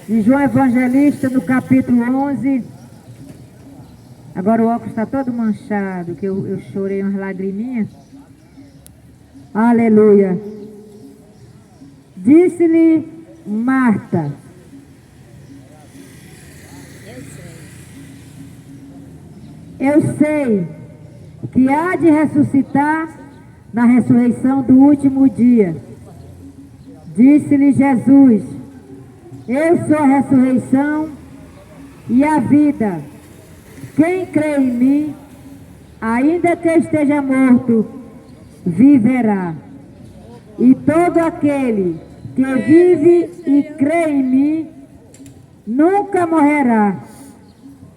de João Evangelista, no capítulo 11. Agora o óculos está todo manchado, que eu chorei umas lagriminhas. Aleluia. Disse-lhe Marta: eu sei que há de ressuscitar na ressurreição do último dia. Disse-lhe Jesus: eu sou a ressurreição e a vida. Quem crê em mim, ainda que esteja morto, viverá. E todo aquele que vive e crê em mim, nunca morrerá.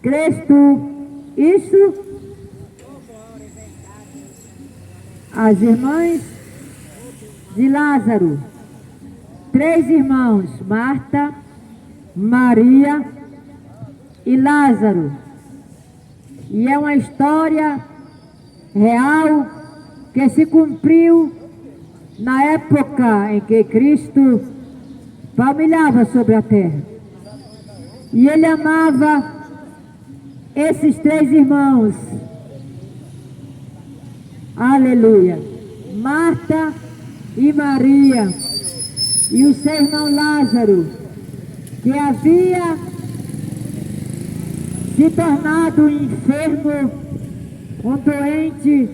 Crês tu isso? As irmãs de Lázaro, 3 irmãos, Marta, Maria e Lázaro. E é uma história real que se cumpriu na época em que Cristo palmilhava sobre a terra. E ele amava esses 3 irmãos. Aleluia. Marta e Maria e o seu irmão Lázaro, que havia se tornado um enfermo, um doente,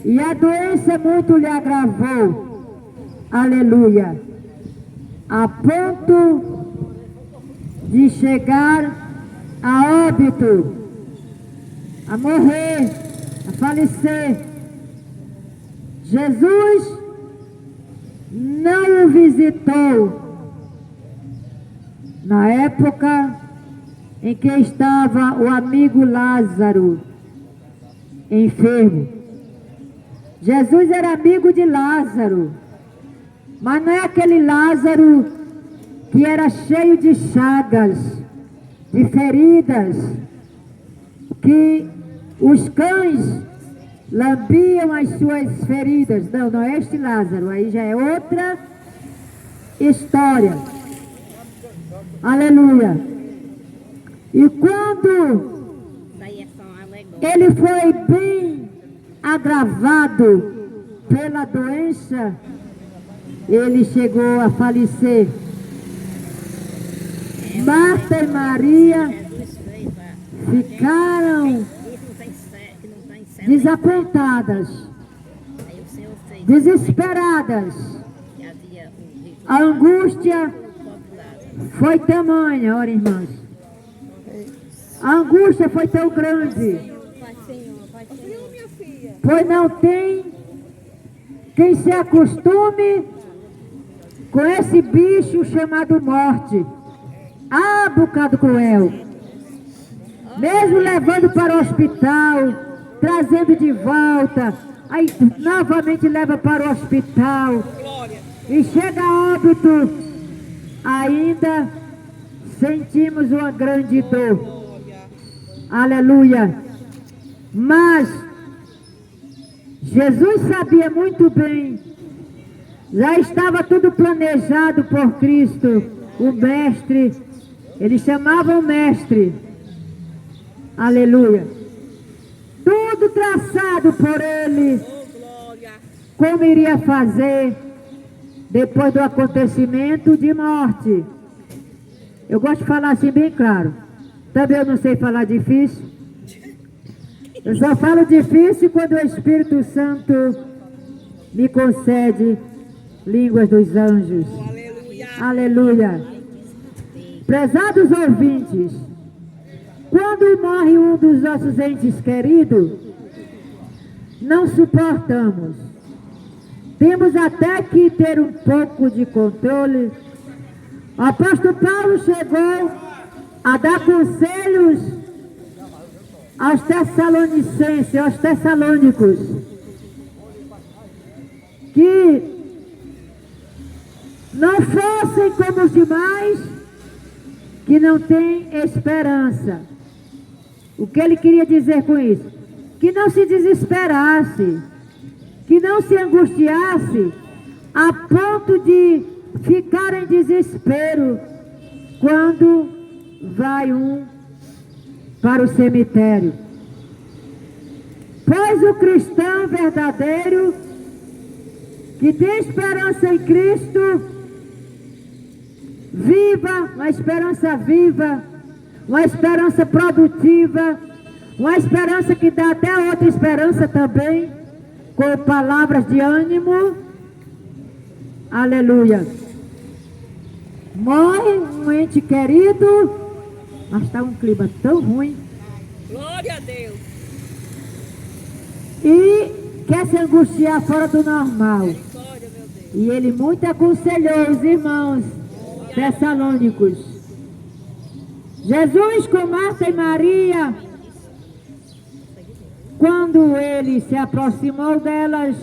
e a doença muito lhe agravou. Aleluia. A ponto de chegar a óbito, a morrer, a falecer. Jesus não o visitou na época em que estava o amigo Lázaro enfermo. Jesus era amigo de Lázaro, mas não é aquele Lázaro que era cheio de chagas, de feridas, que os cães lambiam as suas feridas. Não, não é este Lázaro, aí já é outra história. Aleluia. E quando ele foi bem agravado pela doença, ele chegou a falecer. Marta e Maria ficaram desapontadas, desesperadas. A angústia foi tamanha, ora irmãs. A angústia foi tão grande, pois não tem quem se acostume com esse bicho chamado morte. Ah, bocado cruel. Mesmo levando para o hospital, trazendo de volta, aí novamente leva para o hospital e chega a óbito, ainda sentimos uma grande dor. Aleluia. Mas Jesus sabia muito bem, já estava tudo planejado por Cristo, o mestre. Ele chamava o mestre. Aleluia. Tudo traçado por ele, como iria fazer depois do acontecimento de morte. Eu gosto de falar assim bem claro. Também eu não sei falar difícil. Eu só falo difícil quando o Espírito Santo me concede línguas dos anjos. Aleluia. Prezados ouvintes, quando morre um dos nossos entes queridos, não suportamos. Temos até que ter um pouco de controle. O apóstolo Paulo chegou a dar conselhos aos tessalonicenses, aos tessalônicos, que não fossem como os demais, que não tem esperança. O que ele queria dizer com isso? Que não se desesperasse, que não se angustiasse a ponto de ficar em desespero, quando vai um para o cemitério. Pois o cristão verdadeiro, que tem esperança em Cristo, viva, uma esperança viva, uma esperança produtiva, uma esperança que dá até outra esperança também, com palavras de ânimo. Aleluia. Morre um ente querido, mas está um clima tão ruim. Glória a Deus. E quer se angustiar fora do normal. Glória, meu Deus. E ele muito aconselhou os irmãos tessalônicos. Jesus com Marta e Maria, quando ele se aproximou delas,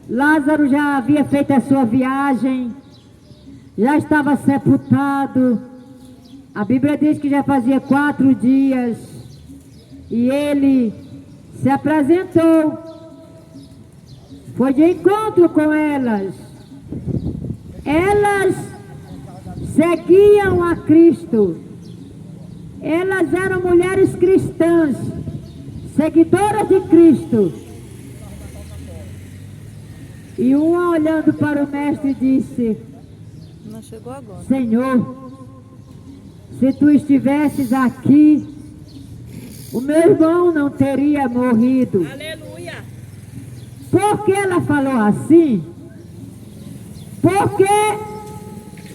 Lázaro já havia feito a sua viagem, já estava sepultado. A Bíblia diz que já fazia 4 dias. E ele se apresentou, foi de encontro com elas. Elas seguiam a Cristo. Elas eram mulheres cristãs, seguidoras de Cristo. E uma olhando para o mestre disse: Não chegou agora. Senhor, se tu estivesses aqui, o meu irmão não teria morrido. Aleluia. Por que ela falou assim? Porque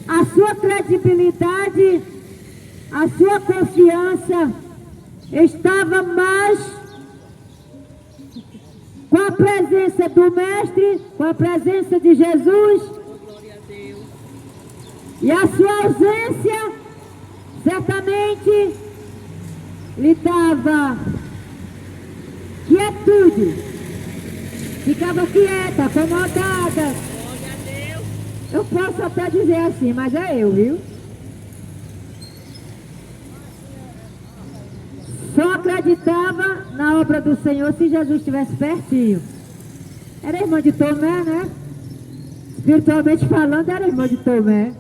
a sua credibilidade, a sua confiança estava mais com a presença do Mestre, com a presença de Jesus, Glória a Deus. e a sua ausência certamente lhe dava quietude, ficava quieta, acomodada. Glória a Deus. Eu posso até dizer assim, mas é eu, viu? Só acreditava na obra do Senhor se Jesus estivesse pertinho. Era irmã de Tomé, né? Espiritualmente falando, era irmã de Tomé.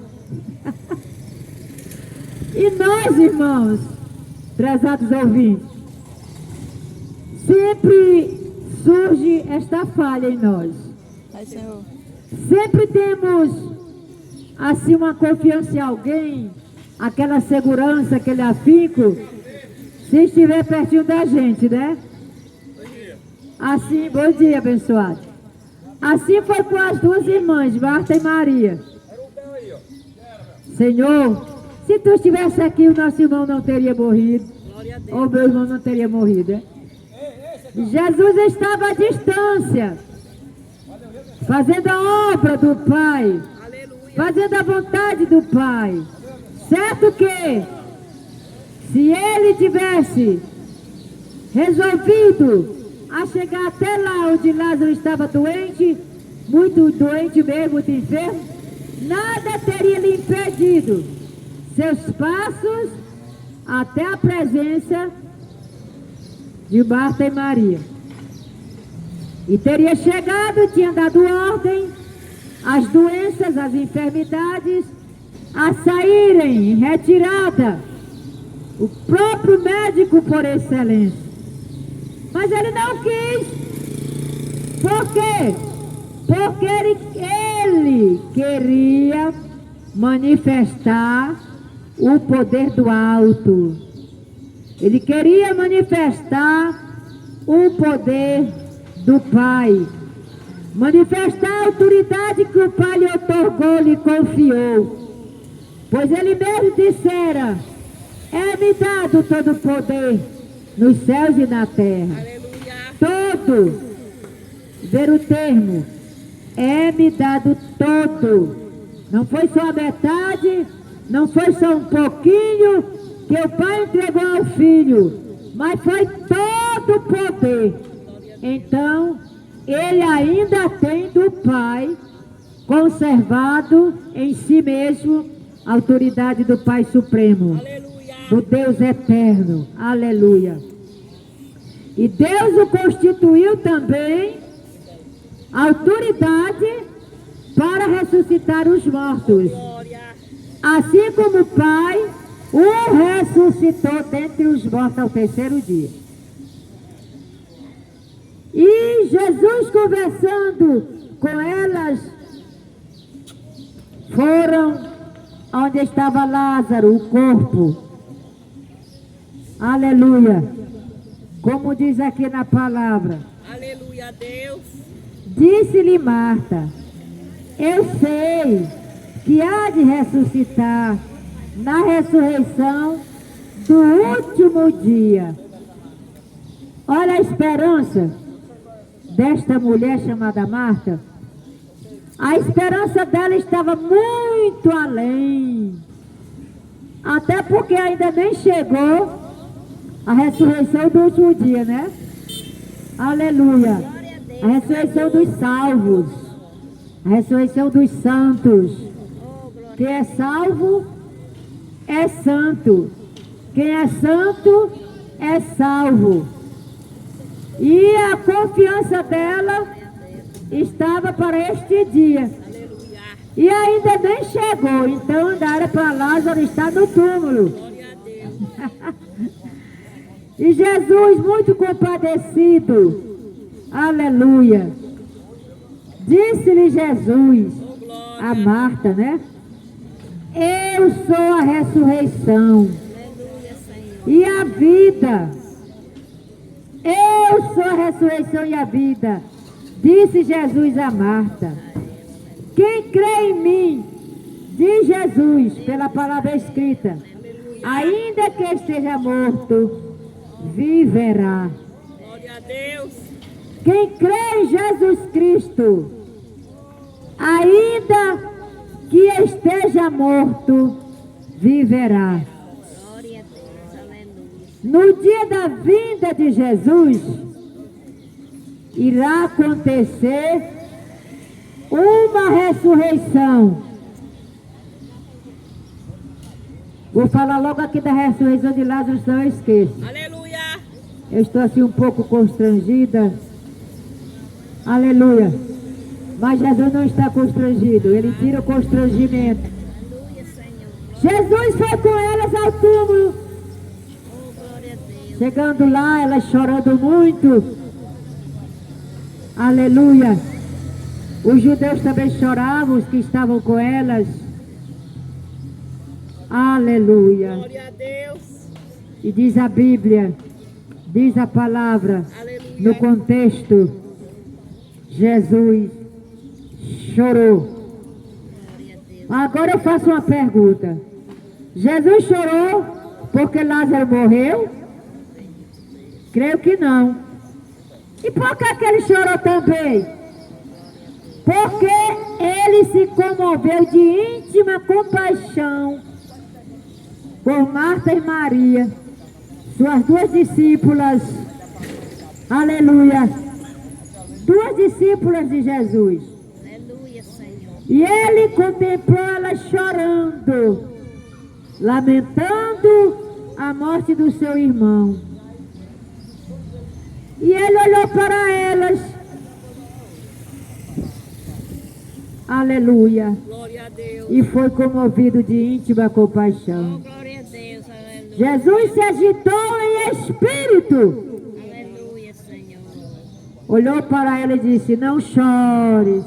E nós, irmãos, prezados ouvintes, sempre surge esta falha em nós. Ai, Senhor. Sempre temos, assim, uma confiança em alguém, aquela segurança, aquele afinco, se estiver pertinho da gente, né? Assim, bom dia, abençoado. Assim foi com as duas irmãs, Marta e Maria. Senhor, se tu estivesse aqui, o nosso irmão não teria morrido. Glória a Deus. Ou meu irmão não teria morrido, né? Jesus estava à distância, fazendo a obra do Pai, Aleluia. fazendo a vontade do Pai. Certo que, se ele tivesse resolvido a chegar até lá onde Lázaro estava doente, muito doente mesmo, muito enfermo, nada teria lhe impedido seus passos até a presença de Marta e Maria. E teria chegado, tinha dado ordem às doenças, às enfermidades, a saírem em retirada. O próprio médico por excelência. Mas ele não quis. Por quê? Porque ele queria manifestar o poder do alto. Ele queria manifestar o poder do Pai. Manifestar a autoridade que o Pai lhe otorgou, lhe confiou. Pois ele mesmo dissera: é-me dado todo o poder nos céus e na terra. Aleluia. Todo, ver o termo, é-me dado todo. Não foi só a metade, não foi só um pouquinho que o Pai entregou ao Filho, mas foi todo o poder. Então, ele ainda tem do Pai conservado em si mesmo a autoridade do Pai Supremo, Aleluia. do Deus eterno. Aleluia. E Deus o constituiu também autoridade para ressuscitar os mortos. Glória. assim como o Pai o ressuscitou dentre os mortos ao terceiro dia. E Jesus, conversando com elas, foram onde estava Lázaro, o corpo. Aleluia. Como diz aqui na palavra. Aleluia a Deus. Disse-lhe Marta: eu sei que há de ressuscitar na ressurreição do último dia. Olha a esperança desta mulher chamada Marta. A esperança dela estava muito além. Até porque ainda nem chegou a ressurreição do último dia, né? Aleluia. A ressurreição dos salvos. A ressurreição dos santos. Quem é salvo é santo. Quem é santo é salvo. E a confiança dela estava para este dia. Aleluia. E ainda nem chegou. Então ainda era para Lázaro estar no túmulo. Glória a Deus. E Jesus, muito compadecido, aleluia, disse-lhe Jesus Oh, glória. a Marta, né? Eu sou a ressurreição Aleluia, Senhor. e a vida. Eu sou a ressurreição e a vida, disse Jesus a Marta. Quem crê em mim, diz Jesus, pela palavra escrita, ainda que esteja morto, viverá. Glória a Deus. Quem crê em Jesus Cristo, ainda que esteja morto, viverá. Glória a Deus. Aleluia. No dia da vinda de Jesus, irá acontecer uma ressurreição. Vou falar logo aqui da ressurreição de Lázaro, senão eu esqueço. Aleluia. Eu estou assim um pouco constrangida. Aleluia. Mas Jesus não está constrangido. Ele tira o constrangimento. Aleluia, Senhor. Jesus foi com elas ao túmulo. Oh, glória a Deus. Chegando lá, elas chorando muito. Aleluia. Os judeus também choravam, os que estavam com elas. Aleluia. Glória a Deus. E diz a Bíblia, diz a palavra, Aleluia. no contexto, Jesus chorou. Glória a Deus. Agora eu faço uma pergunta. Jesus chorou porque Lázaro morreu? Creio que não. E por que ele chorou também? Porque ele se comoveu de íntima compaixão por Marta e Maria, suas duas discípulas. Aleluia. Duas discípulas de Jesus. Aleluia, Senhor. E ele contemplou elas chorando, lamentando a morte do seu irmão. E ele olhou para elas. Aleluia. Glória a Deus. E foi comovido de íntima compaixão. Oh, glória a Deus. Aleluia. Jesus se agitou em espírito. Aleluia, Senhor. Olhou para ela e disse: não chores.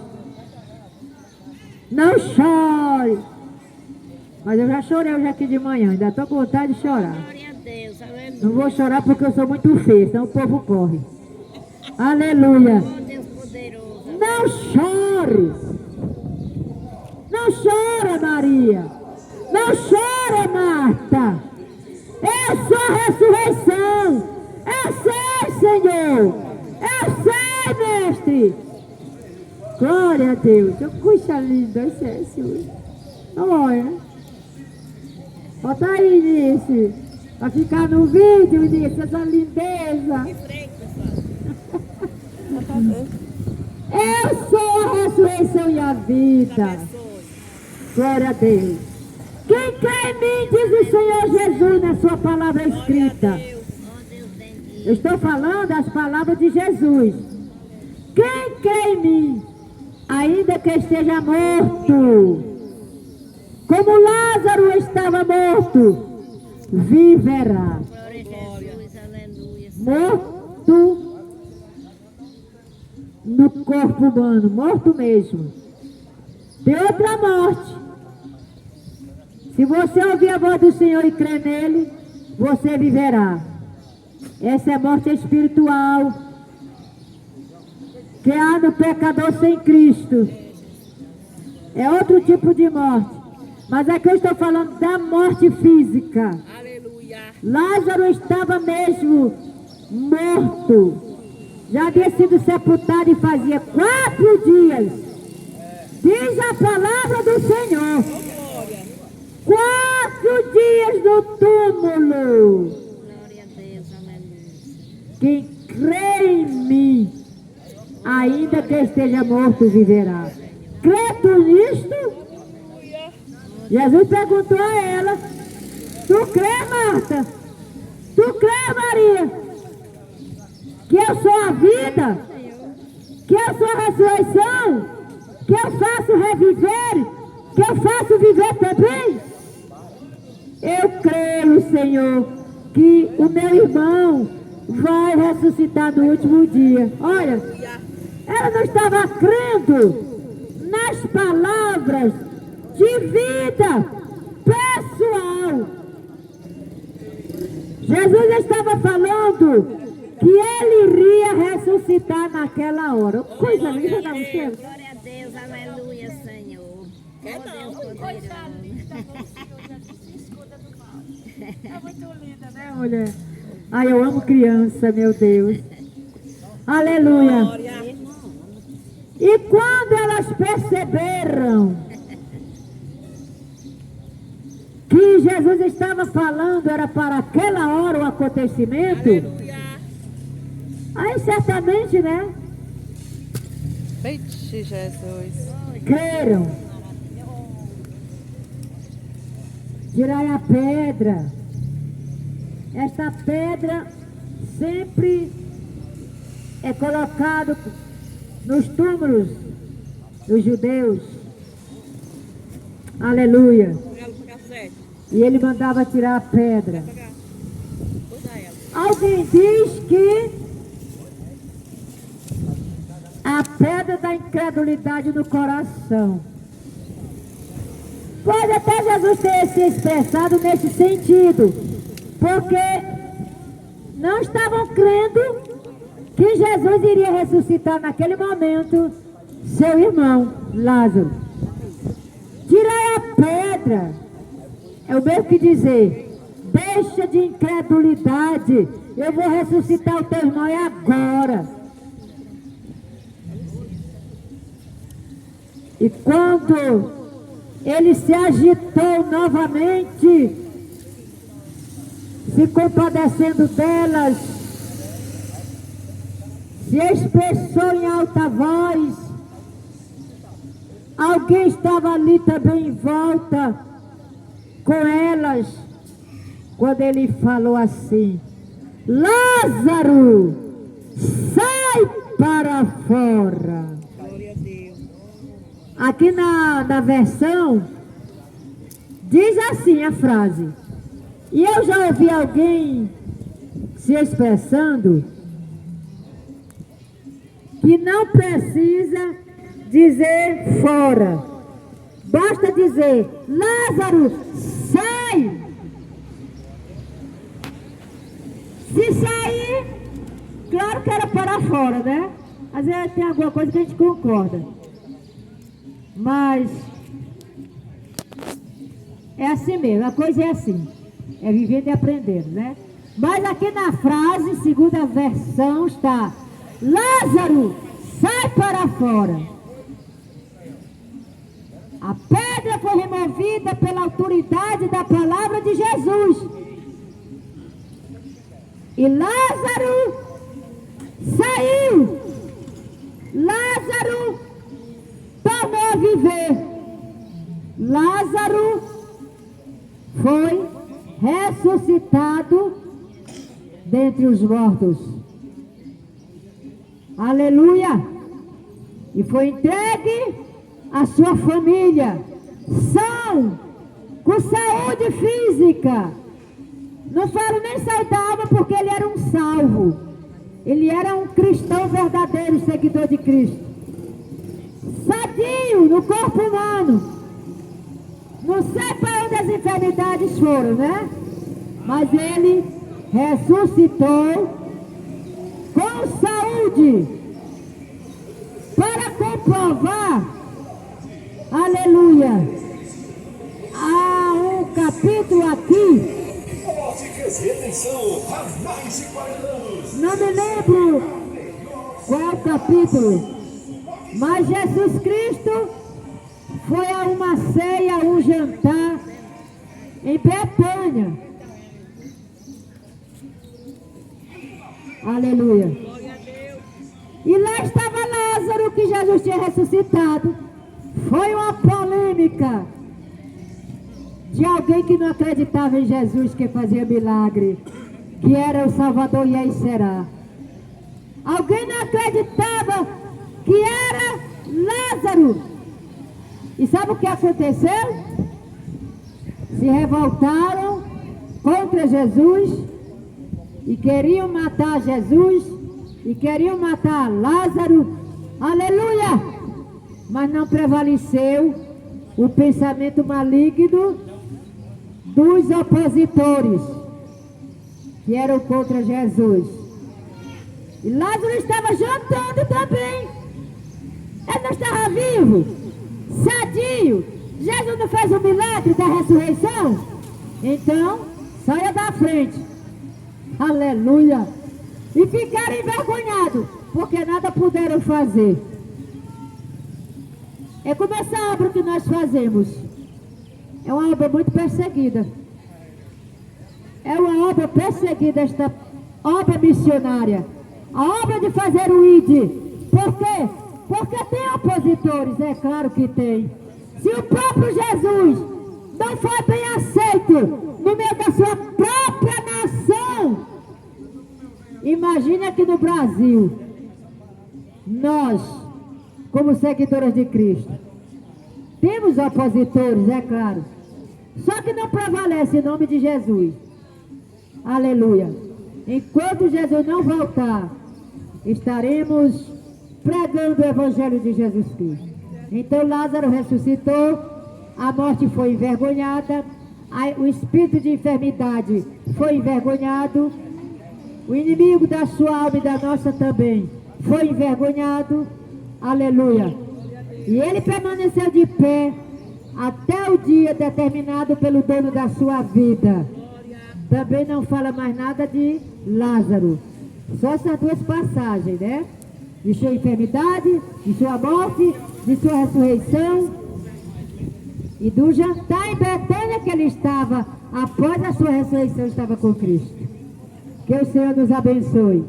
Não chore. Mas eu já chorei hoje aqui de manhã. Ainda estou com vontade de chorar. Glória a Deus. Aleluia. Não vou chorar porque eu sou muito feio, senão o povo corre. Aleluia. Oh, Deus poderoso. Não chore. Não chora, Maria. Não chora, Marta. Eu sou a ressurreição. Eu sei, Senhor. Eu sei, mestre. Glória a Deus. Que coisa linda esse é, Senhor. Olha. Bota aí, Nice. Pra ficar no vídeo, Nice, essa lindeza. De frente, pessoal. Eu sou a ressurreição e a vida. Abençoe. Glória a Deus. Quem crê em mim, diz o Senhor Jesus na sua palavra Glória a escrita. Deus. Oh, Deus bendito. Eu estou falando as palavras de Jesus. Quem crê em mim, ainda que esteja morto, Como Lázaro estava morto, viverá. Glória a Jesus, aleluia. Morto no corpo humano, morto mesmo. Tem outra morte. Se você ouvir a voz do Senhor e crer nele, você viverá. Essa é a morte espiritual que há no pecador sem Cristo. É outro tipo de morte. Mas aqui eu estou falando da morte física. Aleluia. Lázaro estava mesmo morto. Já havia sido sepultado e fazia 4 dias. Diz a palavra do Senhor. 4 dias no túmulo. Glória a Deus, aleluia. Quem crê em mim, ainda que esteja morto, viverá. Crê tu nisto? Jesus perguntou a ela: tu crê, Marta? Tu crê, Maria? Que eu sou a vida? Que eu sou a ressurreição? Que eu faço reviver? Que eu faço viver também? Eu creio, Senhor, que o meu irmão vai ressuscitar no último dia. Olha, ela não estava crendo nas palavras de vida pessoal. Jesus estava falando que ele iria ressuscitar naquela hora. Coisa linda da você. Glória a Deus, aleluia, Senhor. Oh, Deus poderoso. É muito linda, né, mulher? Ai, eu amo criança, meu Deus. Aleluia. E quando elas perceberam que Jesus estava falando, era para aquela hora o acontecimento, aí certamente, né, Vixe, Jesus. creram. Tirai a pedra. Esta pedra sempre é colocada nos túmulos dos judeus. Aleluia. E ele mandava tirar a pedra. Alguém diz que a pedra da incredulidade no coração. Pode até Jesus ter se expressado nesse sentido, porque não estavam crendo que Jesus iria ressuscitar naquele momento seu irmão Lázaro. Tirai a pedra é o mesmo que dizer: deixa de incredulidade, eu vou ressuscitar o teu irmão agora. E quando ele se agitou novamente, se compadecendo delas, se expressou em alta voz. Alguém estava ali também em volta com elas, quando ele falou assim: Lázaro, sai para fora. Glória a Deus. Aqui na versão, diz assim a frase. E eu já ouvi alguém se expressando que não precisa dizer fora. Basta dizer: Lázaro, sai! Se sair, claro que era para fora, né? Às vezes tem alguma coisa que a gente concorda. Mas é assim mesmo, a coisa é assim. É vivendo e aprendendo, né? Mas aqui na frase, segunda versão, está: Lázaro, sai para fora. A pedra foi removida pela autoridade da palavra de Jesus. E Lázaro saiu. Lázaro tornou a viver. Lázaro foi ressuscitado dentre os mortos. Aleluia! E foi entregue à sua família, são com saúde física. Não falo nem saudável porque ele era um salvo. Ele era um cristão verdadeiro, seguidor de Cristo. Sadio no corpo humano. Não sei para onde as enfermidades foram, né? Mas ele ressuscitou com saúde para comprovar, aleluia, há um capítulo aqui, não me lembro qual é o capítulo, mas Jesus Cristo foi a uma ceia, um jantar em Betânia. Aleluia. E lá estava Lázaro, que Jesus tinha ressuscitado. Foi uma polêmica de alguém que não acreditava em Jesus, que fazia milagre, que era o Salvador e aí será. Alguém não acreditava que era Lázaro. E sabe o que aconteceu? Se revoltaram contra Jesus e queriam matar Jesus e queriam matar Lázaro. Aleluia! Mas não prevaleceu o pensamento maligno dos opositores que eram contra Jesus. E Lázaro estava jantando também. Ele não estava vivo, sadio. Jesus não fez o milagre da ressurreição? Então, saia da frente. Aleluia. E ficaram envergonhados, porque nada puderam fazer. É como essa obra que nós fazemos. É uma obra muito perseguida. É uma obra perseguida, esta obra missionária. A obra de fazer o ID. Por quê? Porque tem opositores, é claro que tem. Se o próprio Jesus não foi bem aceito no meio da sua própria nação, imagina aqui no Brasil, nós, como seguidores de Cristo, temos opositores, é claro, só que não prevalece em nome de Jesus. Aleluia. Enquanto Jesus não voltar, estaremos pregando o Evangelho de Jesus Cristo. Então Lázaro ressuscitou, a morte foi envergonhada, o espírito de enfermidade foi envergonhado, o inimigo da sua alma e da nossa também foi envergonhado. Aleluia. E ele permaneceu de pé até o dia determinado pelo dono da sua vida. Também não fala mais nada de Lázaro. Só essas duas passagens, né? De sua enfermidade, de sua morte, de sua ressurreição e do jantar em Betânia que ele estava, após a sua ressurreição, estava com Cristo. Que o Senhor nos abençoe.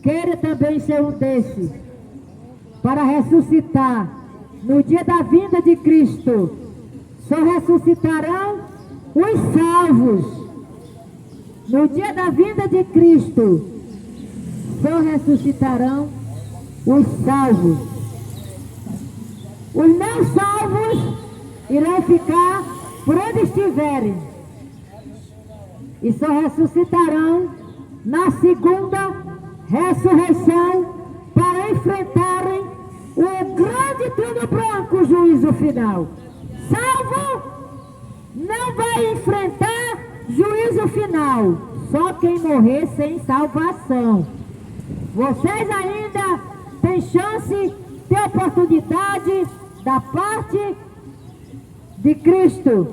Queira também ser um desses, para ressuscitar no dia da vinda de Cristo. Só ressuscitarão os salvos. No dia da vinda de Cristo, só ressuscitarão os salvos. Os não salvos irão ficar por onde estiverem. E só ressuscitarão na segunda ressurreição para enfrentarem o grande trono branco, o juízo final. Salvo não vai enfrentar juízo final. Só quem morrer sem salvação. Vocês ainda têm chance, têm oportunidade da parte de Cristo,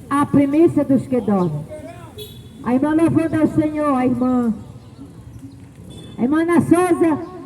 a primícia dos que dormem. A irmã louvando ao Senhor, a irmã Ana Souza